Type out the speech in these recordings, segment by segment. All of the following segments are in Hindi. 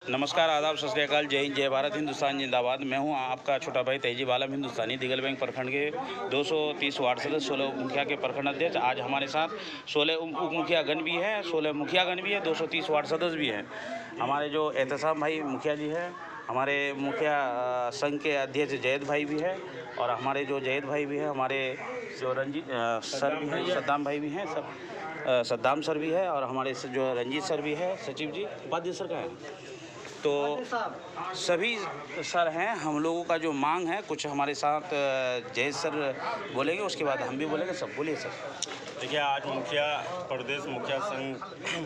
नमस्कार, आदाब, सत श्री अकाल, जय हिंद, जय भारत, हिंदुस्तान जिंदाबाद। मैं हूं आपका छोटा भाई तहजीब आलम हिंदुस्तानी, दिगल बैंक प्रखंड के 230 वार्ड सदस्य, 16 उप मुखिया के प्रखंड अध्यक्ष। आज हमारे साथ 16 उप मुखियागण भी हैं, 16 मुखियागण भी है, 230 वार्ड सदस्य भी हैं। हमारे जो एहतसाम भाई मुखिया जी हैं, हमारे मुखिया संघ के अध्यक्ष जैद भाई भी है, और हमारे जो जैद भाई भी है, हमारे जो रंजीत सर भी हैं, सद्दाम भाई भी हैं, सब सद्दाम सर भी है, और हमारे जो रंजीत सर भी है, सचिव जी, उपाध्यक्ष सर का है। तो सभी सर हैं। हम लोगों का जो मांग है, कुछ हमारे साथ जय सर बोलेंगे, उसके बाद हम भी बोलेंगे। सब बोलिए सर। देखिए, आज मुखिया संघ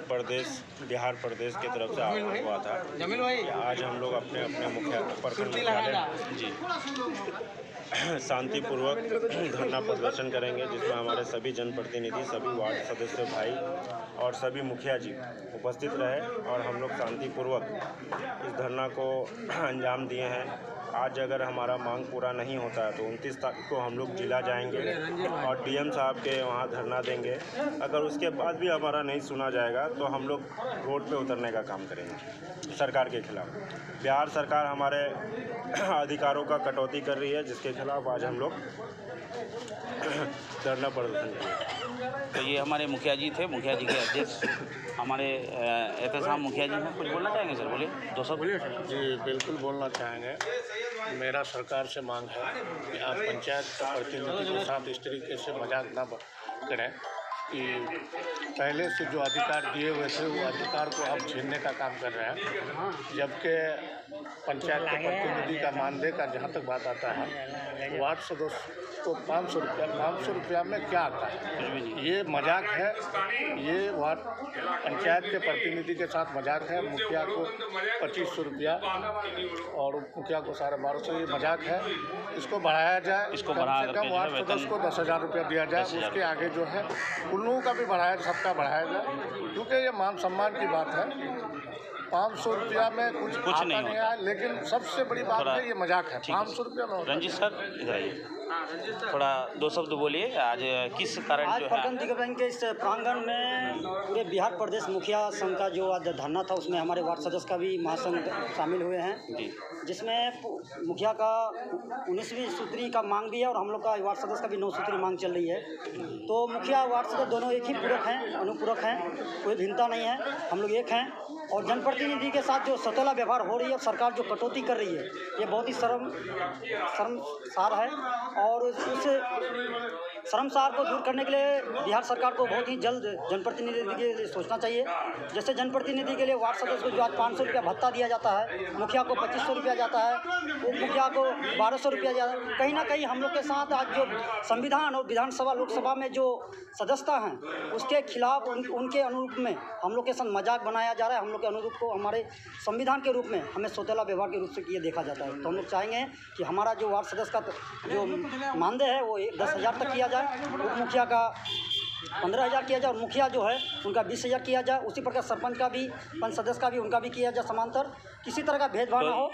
प्रदेश बिहार प्रदेश की तरफ से आह्वान हुआ था कि आज हम लोग अपने अपने मुखिया प्रखंड मुख्यालय जी शांतिपूर्वक धरना प्रदर्शन करेंगे, जिसमें हमारे सभी जनप्रतिनिधि, सभी वार्ड सदस्य भाई और सभी मुखिया जी उपस्थित रहे, और हम लोग शांतिपूर्वक इस धरना को अंजाम दिए हैं। आज अगर हमारा मांग पूरा नहीं होता है तो 29 तारीख को हम लोग जिला जाएंगे और डीएम साहब के वहाँ धरना देंगे। अगर उसके बाद भी हमारा नहीं सुना जाएगा तो हम लोग रोड पे उतरने का काम करेंगे सरकार के खिलाफ। बिहार सरकार हमारे अधिकारों का कटौती कर रही है, जिसके खिलाफ आज हम लोग धरना प्रदर्शन करेंगे। तो ये हमारे मुखिया जी थे, मुखिया जी के अध्यक्ष हमारे एहतसाम मुखिया जी हैं। कुछ बोलना चाहेंगे सर? बोलिए। दो सब बोलिए। जी बिल्कुल बोलना चाहेंगे। मेरा सरकार से मांग है कि आप पंचायत का प्रतिनिधि के साथ इस तरीके से मजाक ना करें कि पहले से जो अधिकार दिए हुए थे वो अधिकार को आप छीनने का काम कर रहे हैं। जबकि पंचायत के प्रतिनिधि का मानदेय का जहाँ तक बात आता है, वार्ड सदस्य को 500 रुपया में क्या आता है? ये मजाक है। ये वार्ड पंचायत के प्रतिनिधि के साथ मजाक है। मुखिया को 2500 रुपया और उप मुखिया को 1250। ये मजाक है। इसको बढ़ाया जाए, इसको कम से कम वार्ड सदस्य को 10,000 रुपया दिया जाए। उसके आगे जो है उन लोगों का भी बढ़ाया, सबका बढ़ाया जाए, क्योंकि ये मान सम्मान की बात है। 500 रुपया में कुछ नहीं आया, लेकिन सबसे बड़ी बात है ये मजाक है। 500 रुपया में। रंजीत सर इधर आइए, थोड़ा दो शब्द बोलिए। आज किस कारण आज जो है प्रखंड दिगल बैंक के इस प्रांगण में पूरे बिहार प्रदेश मुखिया संघ का जो आज धरना था, उसमें हमारे वार्ड सदस्य का भी महासंघ शामिल हुए हैं, जिसमें मुखिया का 19वीं सूत्री का मांग भी है और हम लोग का वार्ड सदस्य का भी 9 सूत्री मांग चल रही है। तो मुखिया वार्ड सदस्य दोनों एक ही पूरक हैं, अनुपूरक हैं, कोई भिन्नता नहीं है, हम लोग एक हैं। और जनप्रतिनिधि के साथ जो सतोला व्यवहार हो रही है, सरकार जो कटौती कर रही है, ये बहुत ही शर्मसार है। और उस शर्मसार को दूर करने के लिए बिहार सरकार को बहुत ही जल्द जनप्रतिनिधि के लिए सोचना चाहिए। जैसे जनप्रतिनिधि के लिए वार्ड सदस्य को जो आज 500 रुपया भत्ता दिया जाता है, मुखिया को 2500 रुपया जाता है, उप मुखिया को 1200 रुपया जाता है। कहीं ना कहीं हम लोग के साथ आज जो संविधान और विधानसभा लोकसभा में जो सदस्यता हैं, उसके खिलाफ उनके अनुरूप में हम लोग के साथ मजाक बनाया जा रहा है। हम लोग के अनुरूप को हमारे संविधान के रूप में हमें सौतेला व्यवहार के रूप से ये देखा जाता है। तो हम लोग चाहेंगे कि हमारा जो वार्ड सदस्य का जो मानदेय है वो 10,000 तक किया जाए, उप मुखिया का 15,000 किया जाए, और मुखिया जो है उनका 20,000 किया जाए। उसी प्रकार सरपंच का भी, पंच सदस्य का भी, उनका भी किया जाए समांतर। किसी तरह का भेदभाव ना हो,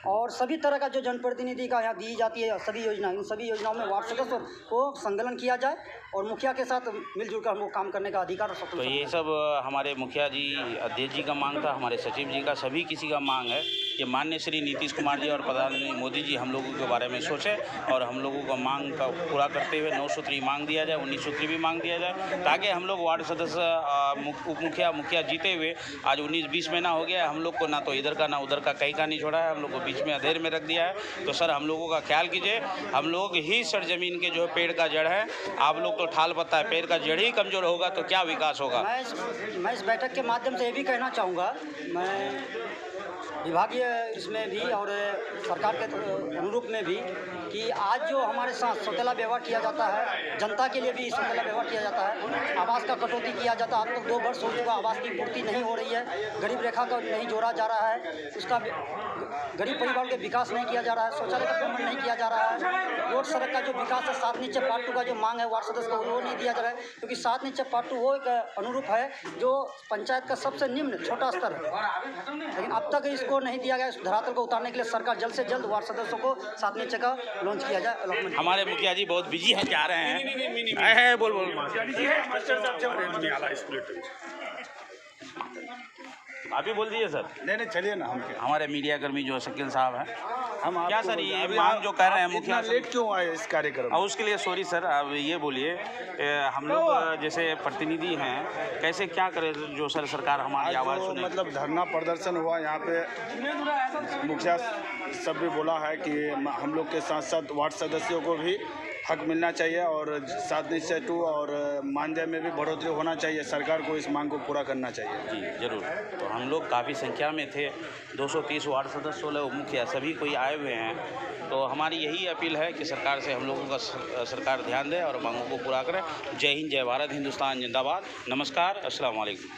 और सभी तरह का जो जनप्रतिनिधि का यहाँ दी जाती है सभी योजना, इन सभी योजनाओं में वार्ड सदस्य को संकलन किया जाए और मुखिया के साथ मिलजुल कर हमको काम करने का अधिकार। तो ये सब हमारे मुखिया जी, अध्यक्ष जी का मांग था, हमारे सचिव जी का, सभी किसी का मांग है कि माननीय श्री नीतीश कुमार जी और प्रधानमंत्री मोदी जी हम लोगों के बारे में सोचें और हम लोगों का मांग का पूरा करते हुए 9 सूत्री मांग दिया जाए, 19 सूत्री भी मांग दिया जाए, ताकि हम लोग वार्ड सदस्य उप मुखिया जीते हुए आज 19-20 महीना हो गया है, हम लोग को ना तो इधर का ना उधर का कहीं का नहीं छोड़ा है, हम लोग को बीच में अधेर में रख दिया है। तो सर हम लोगों का ख्याल कीजिए। हम लोग ही सरजमीन के जो पेड़ का जड़ है, आप लोग तो ठाल पत्ता है, पेड़ का जड़ ही कमजोर होगा तो क्या विकास होगा। मैं इस बैठक के माध्यम से ये भी कहना चाहूँगा, मैं विभागीय इसमें भी और सरकार के अनुरूप में भी, कि आज जो हमारे साथ सौतेला व्यवहार किया जाता है, जनता के लिए भी सौतेला व्यवहार किया जाता है, आवास का कटौती किया जाता है। अब तक 2 वर्ष हो चुका, आवास की पूर्ति नहीं हो रही है, गरीब रेखा का नहीं जोड़ा जा रहा है, उसका गरीब परिवार के विकास नहीं किया जा रहा है, शौचालय का पेमेंट नहीं किया जा रहा है, रोड सड़क का जो विकास है, 7 नीचे पार्ट 2 का जो मांग है वार्ड सदस्य को, वो नहीं दिया जा रहा है, क्योंकि 7 नीचे पार्ट 2 वो एक अनुरूप है जो पंचायत का सबसे निम्न छोटा स्तर है, लेकिन अब तक इसको नहीं दिया गया। इस धरातल को उतारने के लिए सरकार जल्द से जल्द वार्ड सदस्यों को 7 नीचे का लॉन्च किया जाए। हमारे मुखिया जी बहुत बिजी हैं, जा रहे हैं। बोल आप ही बोल दीजिए सर। नहीं चलिए ना, हम क्या, हमारे मीडिया कर्मी जो शकील साहब हैं, हम क्या आपको सर बोलते हैं। ये अभी मांग आप- जो कर रहे हैं आप मुखिया इतना लेट क्यों आए इस कार्यक्रम में? और उसके लिए सॉरी सर। अब ये बोलिए हम लोग जैसे प्रतिनिधि हैं, कैसे क्या करें जो सर सरकार हमारी आज आवाज़ जो सुने। मतलब धरना प्रदर्शन हुआ यहाँ पे, मुखिया सब भी बोला है कि हम लोग के साथ साथ वार्ड सदस्यों को भी हक मिलना चाहिए और 7/2 और मानदेय में भी बढ़ोतरी होना चाहिए। सरकार को इस मांग को पूरा करना चाहिए। जी जरूर। तो हम लोग काफ़ी संख्या में थे, 230 वार्ड सदस्य, 16 उप मुखिया, सभी कोई आए हुए हैं। तो हमारी यही अपील है कि सरकार से हम लोगों का सरकार ध्यान दे और मांगों को पूरा करे। जय हिंद, जय भारत, हिंदुस्तान जिंदाबाद। नमस्कार, अस्सलाम वालेकुम।